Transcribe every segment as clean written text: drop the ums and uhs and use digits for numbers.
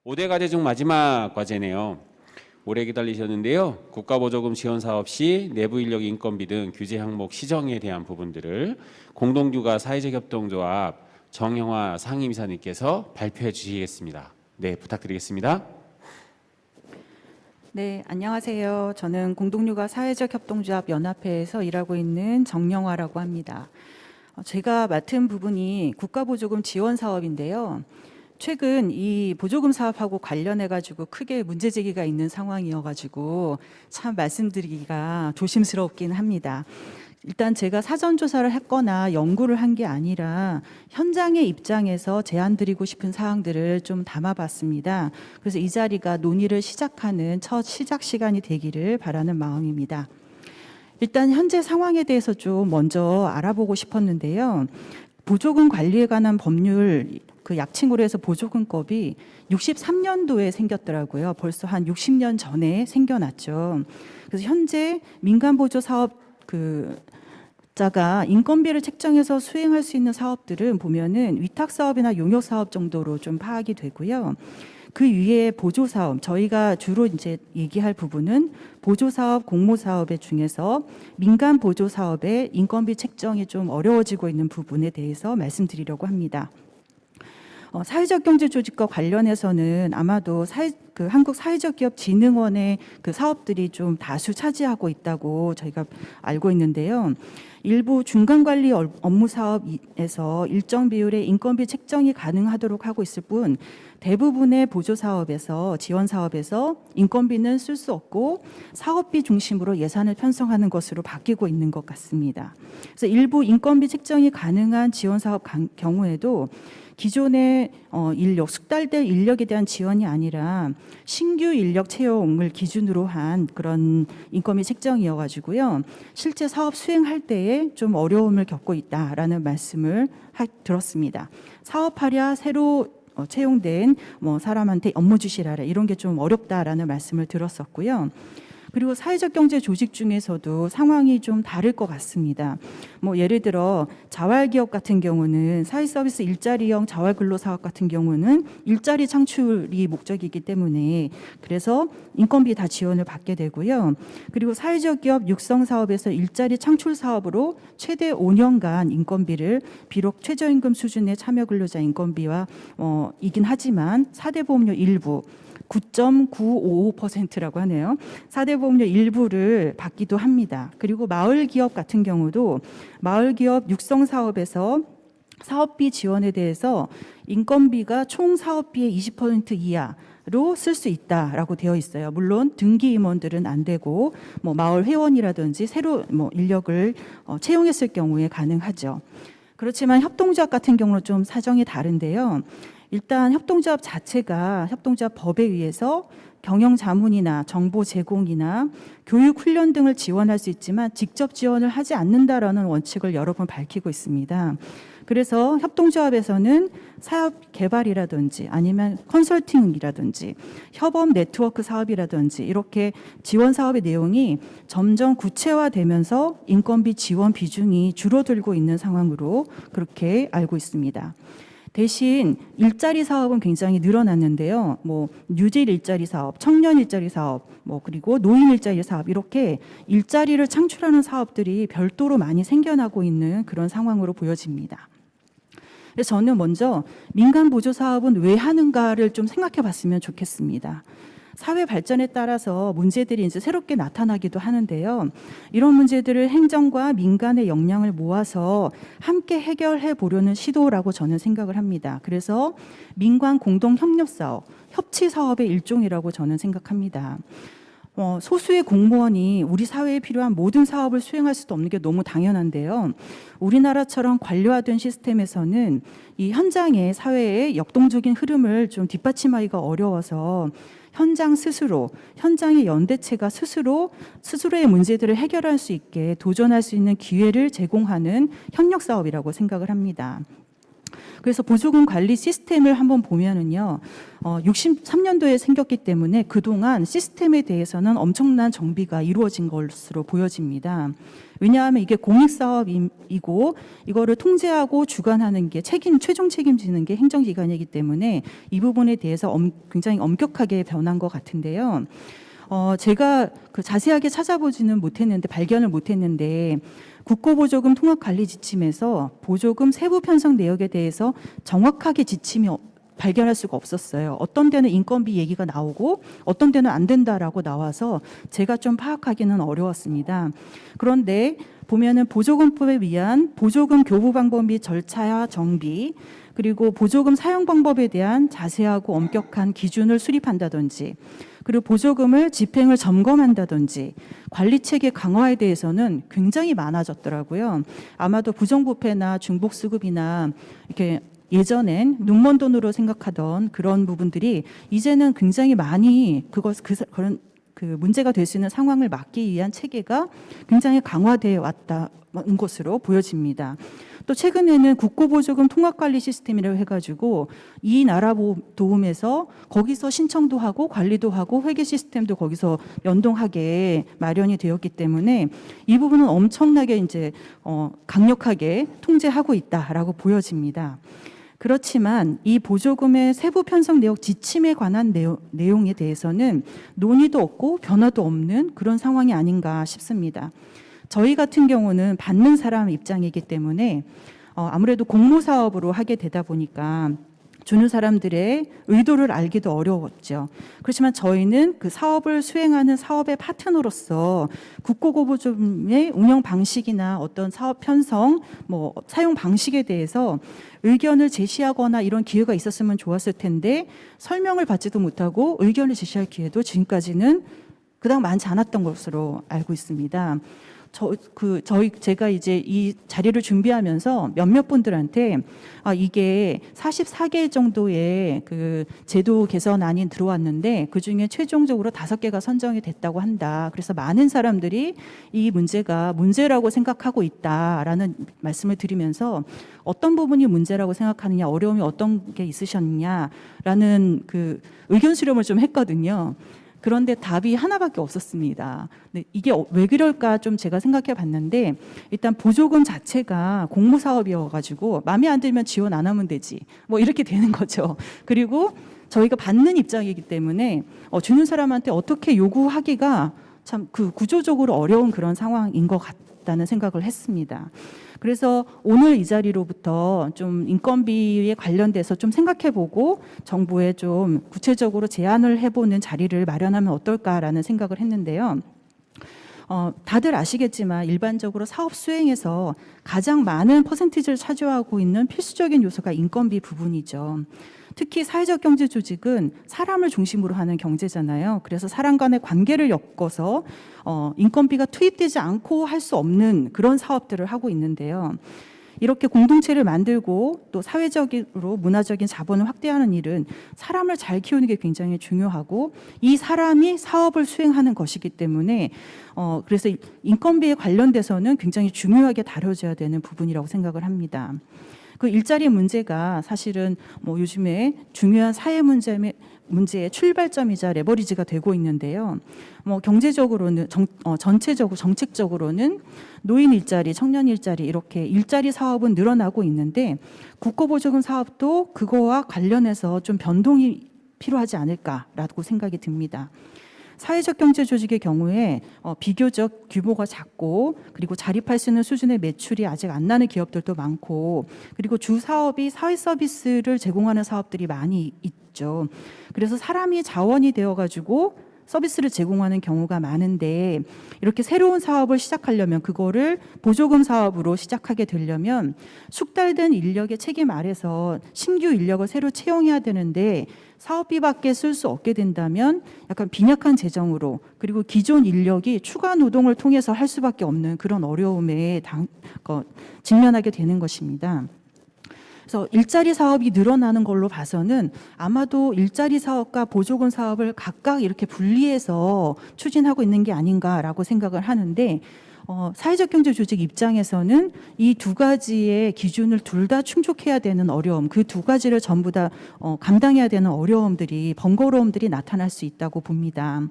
5대 과제 중 마지막 과제네요. 오래 기다리셨는데요. 국가보조금 지원 사업 시 내부 인력 인건비 등 규제 항목 시정에 대한 부분들을 공동육아 사회적 협동조합 정영화 상임이사님께서 발표해 주시겠습니다. 네, 부탁드리겠습니다. 네, 안녕하세요. 저는 공동육아 사회적 협동조합 연합회에서 일하고 있는 정영화라고 합니다. 제가 맡은 부분이 국가보조금 지원 사업인데요. 최근 이 보조금 사업하고 관련해 가지고 크게 문제 제기가 있는 상황이어가지고 참 말씀드리기가 조심스럽긴 합니다. 일단 제가 사전 조사를 했거나 연구를 한 게 아니라 현장의 입장에서 제안드리고 싶은 사항들을 좀 담아봤습니다. 그래서 이 자리가 논의를 시작하는 첫 시작 시간이 되기를 바라는 마음입니다. 일단 현재 상황에 대해서 좀 먼저 알아보고 싶었는데요. 보조금 관리에 관한 법률, 그 약칭으로 해서 보조금법이 63년도에 생겼더라고요. 벌써 한 60년 전에 생겨났죠. 그래서 현재 민간보조 사업 자가 인건비를 책정해서 수행할 수 있는 사업들은 보면은 위탁 사업이나 용역 사업 정도로 좀 파악이 되고요. 그 위에 보조 사업, 저희가 주로 이제 얘기할 부분은 보조 사업, 공모 사업의 중에서 민간 보조 사업의 인건비 책정이 좀 어려워지고 있는 부분에 대해서 말씀드리려고 합니다. 사회적 경제 조직과 관련해서는 아마도 한국사회적기업진흥원의 그 사업들이 좀 다수 차지하고 있다고 저희가 알고 있는데요. 일부 중간관리 업무 사업에서 일정 비율의 인건비 책정이 가능하도록 하고 있을 뿐 대부분의 보조 사업에서 지원 사업에서 인건비는 쓸 수 없고 사업비 중심으로 예산을 편성하는 것으로 바뀌고 있는 것 같습니다. 그래서 일부 인건비 책정이 가능한 지원 사업 경우에도 기존의 숙달될 인력에 대한 지원이 아니라 신규 인력 채용을 기준으로 한 그런 인건비 책정이어가지고요. 실제 사업 수행할 때에 좀 어려움을 겪고 있다라는 말씀을 들었습니다. 사업하랴 새로 채용된 사람한테 업무 주시라라 이런 게 좀 어렵다라는 말씀을 들었었고요. 그리고 사회적 경제 조직 중에서도 상황이 좀 다를 것 같습니다. 예를 들어 자활기업 같은 경우는 사회서비스 일자리형 자활근로사업 같은 경우는 일자리 창출이 목적이기 때문에 그래서 인건비 다 지원을 받게 되고요. 그리고 사회적 기업 육성사업에서 일자리 창출 사업으로 최대 5년간 인건비를 비록 최저임금 수준의 참여근로자 인건비와 이긴 하지만 4대 보험료 일부 9.955%라고 하네요. 4대 보험료 일부를 받기도 합니다. 그리고 마을기업 같은 경우도 마을기업 육성사업에서 사업비 지원에 대해서 인건비가 총 사업비의 20% 이하로 쓸 수 있다라고 되어 있어요. 물론 등기 임원들은 안 되고 마을 회원이라든지 새로 인력을 채용했을 경우에 가능하죠. 그렇지만 협동조합 같은 경우는 좀 사정이 다른데요. 일단 협동조합 자체가 협동조합 법에 의해서 경영 자문이나 정보 제공이나 교육 훈련 등을 지원할 수 있지만 직접 지원을 하지 않는다라는 원칙을 여러 번 밝히고 있습니다. 그래서 협동조합에서는 사업 개발이라든지 아니면 컨설팅이라든지 협업 네트워크 사업이라든지 이렇게 지원 사업의 내용이 점점 구체화되면서 인건비 지원 비중이 줄어들고 있는 상황으로 그렇게 알고 있습니다. 대신 일자리 사업은 굉장히 늘어났는데요. 뉴딜 일자리 사업, 청년 일자리 사업, 그리고 노인 일자리 사업 이렇게 일자리를 창출하는 사업들이 별도로 많이 생겨나고 있는 그런 상황으로 보여집니다. 그래서 저는 먼저 민간 보조 사업은 왜 하는가를 좀 생각해 봤으면 좋겠습니다. 사회 발전에 따라서 문제들이 이제 새롭게 나타나기도 하는데요. 이런 문제들을 행정과 민간의 역량을 모아서 함께 해결해 보려는 시도라고 저는 생각을 합니다. 그래서 민관 공동 협력 사업, 협치 사업의 일종이라고 저는 생각합니다. 소수의 공무원이 우리 사회에 필요한 모든 사업을 수행할 수도 없는 게 너무 당연한데요. 우리나라처럼 관료화된 시스템에서는 이 현장의 사회의 역동적인 흐름을 좀 뒷받침하기가 어려워서 현장 스스로, 현장의 연대체가 스스로의 문제들을 해결할 수 있게 도전할 수 있는 기회를 제공하는 협력 사업이라고 생각을 합니다. 그래서 보조금 관리 시스템을 한번 보면은요, 63년도에 생겼기 때문에 그동안 시스템에 대해서는 엄청난 정비가 이루어진 것으로 보여집니다. 왜냐하면 이게 공익사업이고 이거를 통제하고 주관하는 게 최종 책임지는 게 행정기관이기 때문에 이 부분에 대해서 굉장히 엄격하게 변한 것 같은데요. 제가 그 자세하게 찾아보지는 못했는데, 발견을 못했는데, 국고보조금 통합관리지침에서 보조금 세부 편성 내역에 대해서 정확하게 지침이 발견할 수가 없었어요. 어떤 데는 인건비 얘기가 나오고 어떤 데는 안 된다라고 나와서 제가 좀 파악하기는 어려웠습니다. 그런데 보면은 보조금법에 의한 보조금 교부 방법 및 절차와 정비, 그리고 보조금 사용 방법에 대한 자세하고 엄격한 기준을 수립한다든지, 그리고 보조금을 집행을 점검한다든지 관리체계 강화에 대해서는 굉장히 많아졌더라고요. 아마도 부정부패나 중복수급이나 이렇게 예전엔 눈먼 돈으로 생각하던 그런 부분들이 이제는 굉장히 많이 그런 문제가 될 수 있는 상황을 막기 위한 체계가 굉장히 강화되어 왔다는 것으로 보여집니다. 또 최근에는 국고보조금 통합관리 시스템이라고 해가지고 이 나라 도움에서 거기서 신청도 하고 관리도 하고 회계 시스템도 거기서 연동하게 마련이 되었기 때문에 이 부분은 엄청나게 이제 강력하게 통제하고 있다라고 보여집니다. 그렇지만 이 보조금의 세부 편성 내역 지침에 관한 내용에 대해서는 논의도 없고 변화도 없는 그런 상황이 아닌가 싶습니다. 저희 같은 경우는 받는 사람 입장이기 때문에 아무래도 공모사업으로 하게 되다 보니까 주는 사람들의 의도를 알기도 어려웠죠. 그렇지만 저희는 그 사업을 수행하는 사업의 파트너로서 국고보조금의 운영 방식이나 어떤 사업 편성, 사용 방식에 대해서 의견을 제시하거나 이런 기회가 있었으면 좋았을 텐데 설명을 받지도 못하고 의견을 제시할 기회도 지금까지는 그닥 많지 않았던 것으로 알고 있습니다. 제가 이제 이 자리를 준비하면서 몇몇 분들한테 이게 44개 정도의 그 제도 개선안이 들어왔는데 그 중에 최종적으로 5개가 선정이 됐다고 한다. 그래서 많은 사람들이 이 문제가 문제라고 생각하고 있다라는 말씀을 드리면서 어떤 부분이 문제라고 생각하느냐, 어려움이 어떤 게 있으셨느냐라는 그 의견 수렴을 좀 했거든요. 그런데 답이 하나밖에 없었습니다. 근데 이게 왜 그럴까 좀 제가 생각해 봤는데, 일단 보조금 자체가 공모사업이어가지고 마음에 안 들면 지원 안 하면 되지, 이렇게 되는 거죠. 그리고 저희가 받는 입장이기 때문에 주는 사람한테 어떻게 요구하기가 참 그 구조적으로 어려운 그런 상황인 것 같다는 생각을 했습니다. 그래서 오늘 이 자리로부터 좀 인건비에 관련돼서 좀 생각해보고 정부에 좀 구체적으로 제안을 해보는 자리를 마련하면 어떨까라는 생각을 했는데요. 다들 아시겠지만 일반적으로 사업 수행에서 가장 많은 퍼센티지를 차지하고 있는 필수적인 요소가 인건비 부분이죠. 특히 사회적 경제 조직은 사람을 중심으로 하는 경제잖아요. 그래서 사람 간의 관계를 엮어서 인건비가 투입되지 않고 할 수 없는 그런 사업들을 하고 있는데요. 이렇게 공동체를 만들고 또 사회적으로 문화적인 자본을 확대하는 일은 사람을 잘 키우는 게 굉장히 중요하고 이 사람이 사업을 수행하는 것이기 때문에 그래서 인건비에 관련돼서는 굉장히 중요하게 다뤄져야 되는 부분이라고 생각을 합니다. 그 일자리 문제가 사실은 요즘에 중요한 사회 문제의 출발점이자 레버리지가 되고 있는데요. 경제적으로는 전체적으로 정책적으로는 노인 일자리, 청년 일자리 이렇게 일자리 사업은 늘어나고 있는데 국고보조금 사업도 그거와 관련해서 좀 변동이 필요하지 않을까라고 생각이 듭니다. 사회적 경제 조직의 경우에 비교적 규모가 작고 그리고 자립할 수 있는 수준의 매출이 아직 안 나는 기업들도 많고 그리고 주 사업이 사회 서비스를 제공하는 사업들이 많이 있죠. 그래서 사람이 자원이 되어가지고 서비스를 제공하는 경우가 많은데 이렇게 새로운 사업을 시작하려면 그거를 보조금 사업으로 시작하게 되려면 숙달된 인력의 책임 아래서 신규 인력을 새로 채용해야 되는데 사업비밖에 쓸 수 없게 된다면 약간 빈약한 재정으로 그리고 기존 인력이 추가 노동을 통해서 할 수밖에 없는 그런 어려움에 직면하게 되는 것입니다. 그래서 일자리 사업이 늘어나는 걸로 봐서는 아마도 일자리 사업과 보조금 사업을 각각 이렇게 분리해서 추진하고 있는 게 아닌가라고 생각을 하는데 사회적 경제 조직 입장에서는 이 두 가지의 기준을 둘 다 충족해야 되는 어려움, 그 두 가지를 전부 다 감당해야 되는 어려움들이, 번거로움들이 나타날 수 있다고 봅니다.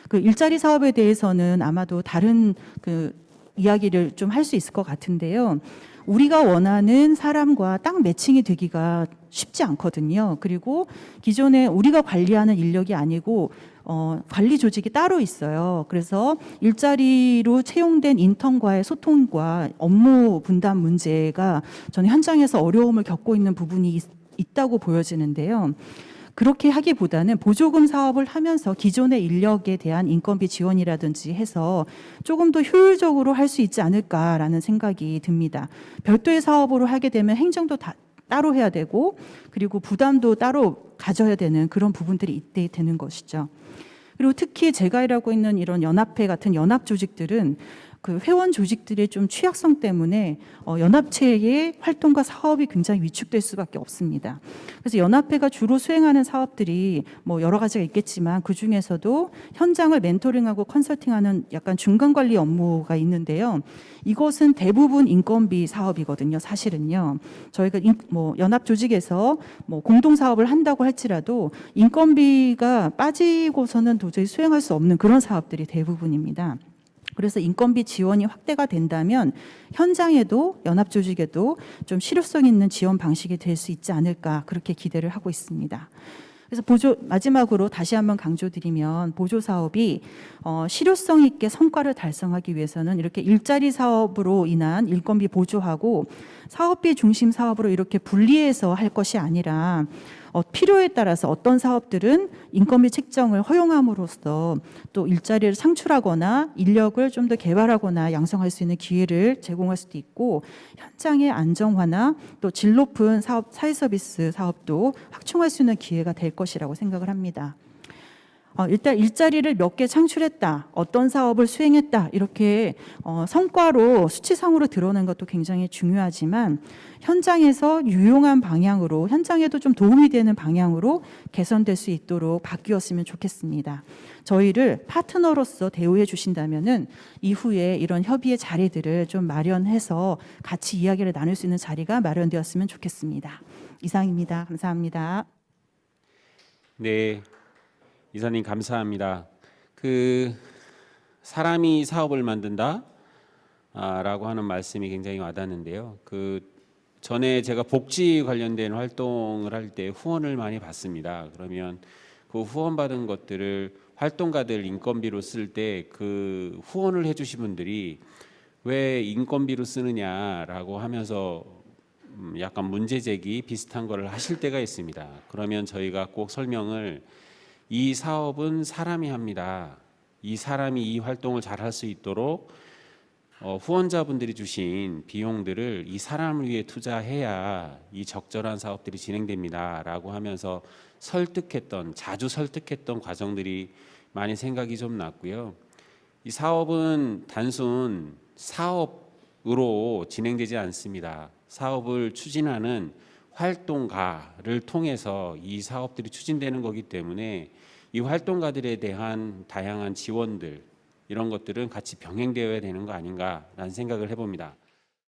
그 일자리 사업에 대해서는 아마도 다른 그 이야기를 좀 할 수 있을 것 같은데요. 우리가 원하는 사람과 딱 매칭이 되기가 쉽지 않거든요. 그리고 기존에 우리가 관리하는 인력이 아니고 관리 조직이 따로 있어요. 그래서 일자리로 채용된 인턴과의 소통과 업무 분담 문제가 저는 현장에서 어려움을 겪고 있는 부분이 있다고 보여지는데요. 그렇게 하기보다는 보조금 사업을 하면서 기존의 인력에 대한 인건비 지원이라든지 해서 조금 더 효율적으로 할 수 있지 않을까라는 생각이 듭니다. 별도의 사업으로 하게 되면 행정도 따로 해야 되고, 그리고 부담도 따로 가져야 되는 그런 부분들이 이때 되는 것이죠. 그리고 특히 제가 일하고 있는 이런 연합회 같은 연합 조직들은 그 회원 조직들의 좀 취약성 때문에 연합체의 활동과 사업이 굉장히 위축될 수밖에 없습니다. 그래서 연합회가 주로 수행하는 사업들이 뭐 여러 가지가 있겠지만 그 중에서도 현장을 멘토링하고 컨설팅하는 약간 중간 관리 업무가 있는데요. 이것은 대부분 인건비 사업이거든요. 사실은요. 저희가 뭐 연합 조직에서 뭐 공동 사업을 한다고 할지라도 인건비가 빠지고서는 도저히 수행할 수 없는 그런 사업들이 대부분입니다. 그래서 인건비 지원이 확대가 된다면 현장에도 연합조직에도 좀 실효성 있는 지원 방식이 될 수 있지 않을까 그렇게 기대를 하고 있습니다. 그래서 마지막으로 다시 한번 강조드리면 보조 사업이 실효성 있게 성과를 달성하기 위해서는 이렇게 일자리 사업으로 인한 인건비 보조하고 사업비 중심 사업으로 이렇게 분리해서 할 것이 아니라 필요에 따라서 어떤 사업들은 인건비 책정을 허용함으로써 또 일자리를 창출하거나 인력을 좀 더 개발하거나 양성할 수 있는 기회를 제공할 수도 있고, 현장의 안정화나 또 질 높은 사업, 사회 서비스 사업도 확충할 수 있는 기회가 될 것이라고 생각을 합니다. 일단 일자리를 몇 개 창출했다, 어떤 사업을 수행했다, 이렇게 성과로 수치상으로 드러낸 것도 굉장히 중요하지만 현장에서 유용한 방향으로, 현장에도 좀 도움이 되는 방향으로 개선될 수 있도록 바뀌었으면 좋겠습니다. 저희를 파트너로서 대우해 주신다면은 이후에 이런 협의의 자리들을 좀 마련해서 같이 이야기를 나눌 수 있는 자리가 마련되었으면 좋겠습니다. 이상입니다. 감사합니다. 네, 이사님 감사합니다. 그 사람이 사업을 만든다 라고 하는 말씀이 굉장히 와닿는데요. 그 전에 제가 복지 관련된 활동을 할 때 후원을 많이 받습니다. 그러면 그 후원 받은 것들을 활동가들 인건비로 쓸 때 그 후원을 해주신 분들이 왜 인건비로 쓰느냐라고 하면서 약간 문제 제기 비슷한 거를 하실 때가 있습니다. 그러면 저희가 꼭 설명을, 이 사업은 사람이 합니다. 이 사람이 이 활동을 잘 할 수 있도록 후원자분들이 주신 비용들을 이 사람을 위해 투자해야 이 적절한 사업들이 진행됩니다 라고 하면서 자주 설득했던 과정들이 많이 생각이 좀 났고요. 이 사업은 단순 사업으로 진행되지 않습니다. 사업을 추진하는 활동가를 통해서 이 사업들이 추진되는 거기 때문에 이 활동가들에 대한 다양한 지원들, 이런 것들은 같이 병행되어야 되는 거 아닌가라는 생각을 해봅니다.